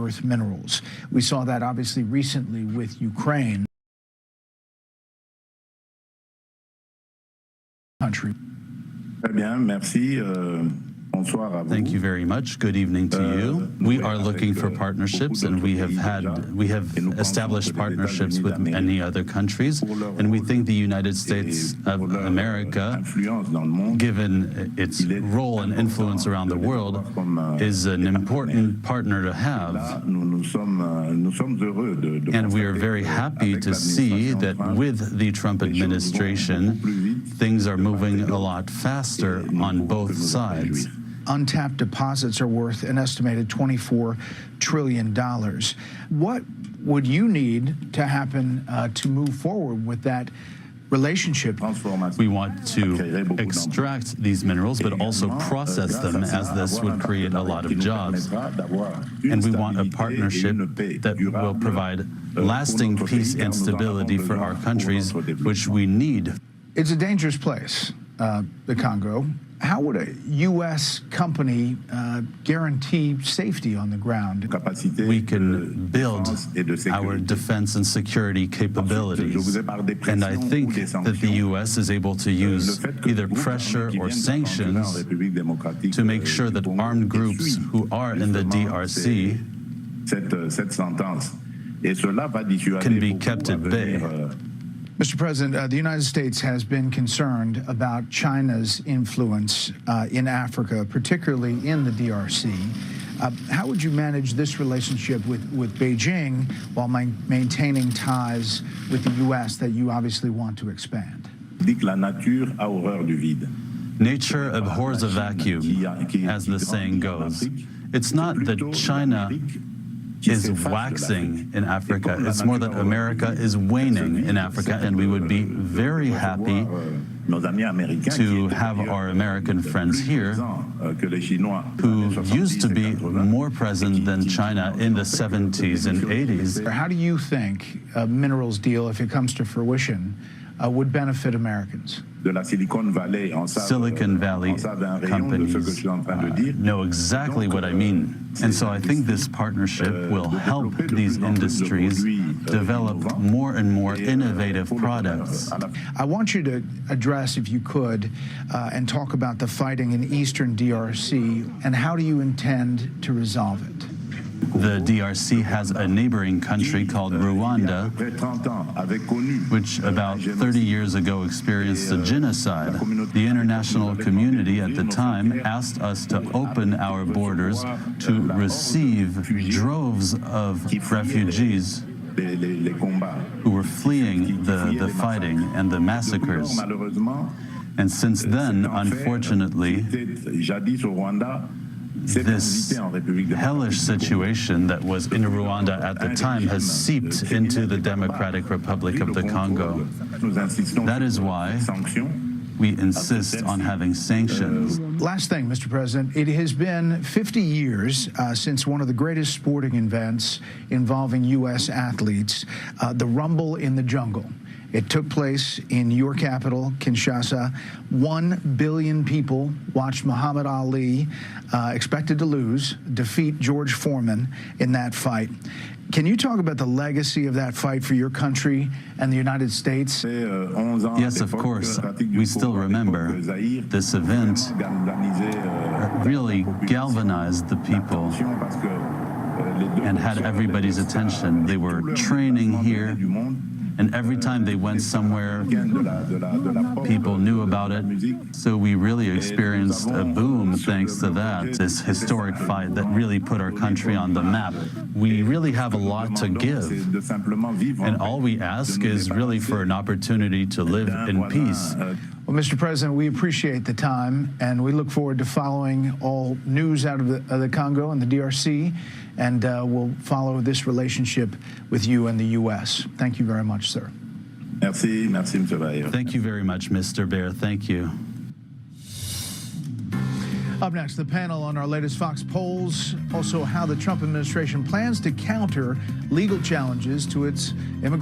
earth minerals. We saw that obviously recently with Ukraine. Country. Très bien, merci. Thank you very much. Good evening to you. We are looking for partnerships, and we have established partnerships with many other countries, and we think the United States of America, given its role and influence around the world, is an important partner to have. And we are very happy to see that with the Trump administration, things are moving a lot faster on both sides. Untapped deposits are worth an estimated $24 trillion. What would you need to happen to move forward with that relationship? We want to extract these minerals, but also process them, as this would create a lot of jobs. And we want a partnership that will provide lasting peace and stability for our countries, which we need. It's a dangerous place, the Congo. How would a U.S. company guarantee safety on the ground? We can build our defense and security capabilities, and I think that the U.S. is able to use either pressure or sanctions to make sure that armed groups who are in the DRC can be kept at bay. Mr. President, the United States has been concerned about China's influence in Africa, particularly in the DRC. How would you manage this relationship with Beijing while maintaining ties with the U.S. that you obviously want to expand? Nature abhors a vacuum, as the saying goes. It's not that China is waxing in Africa. It's more that America is waning in Africa, and we would be very happy to have our American friends here who used to be more present than China in the 70s and 80s. How do you think a minerals deal, if it comes to fruition, would benefit Americans? Silicon Valley companies know exactly what I mean. And so I think this partnership will help these industries develop more and more innovative products. I want you to address, if you could, and talk about the fighting in eastern DRC, and how do you intend to resolve it? The DRC has a neighboring country called Rwanda, which about 30 years ago experienced a genocide. The international community at the time asked us to open our borders to receive droves of refugees who were fleeing the fighting and the massacres. And since then, unfortunately, this hellish situation that was in Rwanda at the time has seeped into the Democratic Republic of the Congo. That is why we insist on having sanctions. Last thing, Mr. President, it has been 50 years since one of the greatest sporting events involving U.S. athletes, the Rumble in the Jungle. It took place in your capital, Kinshasa. 1 billion people watched Muhammad Ali, expected to lose, defeat George Foreman in that fight. Can you talk about the legacy of that fight for your country and the United States? Yes, of course. We still remember this event really galvanized the people and had everybody's attention. They were training here, and every time they went somewhere, people knew about it. So we really experienced a boom thanks to that, this historic fight that really put our country on the map. We really have a lot to give, and all we ask is really for an opportunity to live in peace. Well, Mr. President, we appreciate the time, and we look forward to following all news out of the Congo and the DRC, and we'll follow this relationship with you and the U.S. Thank you very much, sir. Merci, merci, Mr. Bayer. Thank you very much, Mr. Baer. Thank you. Up next, the panel on our latest Fox polls, also how the Trump administration plans to counter legal challenges to its immigration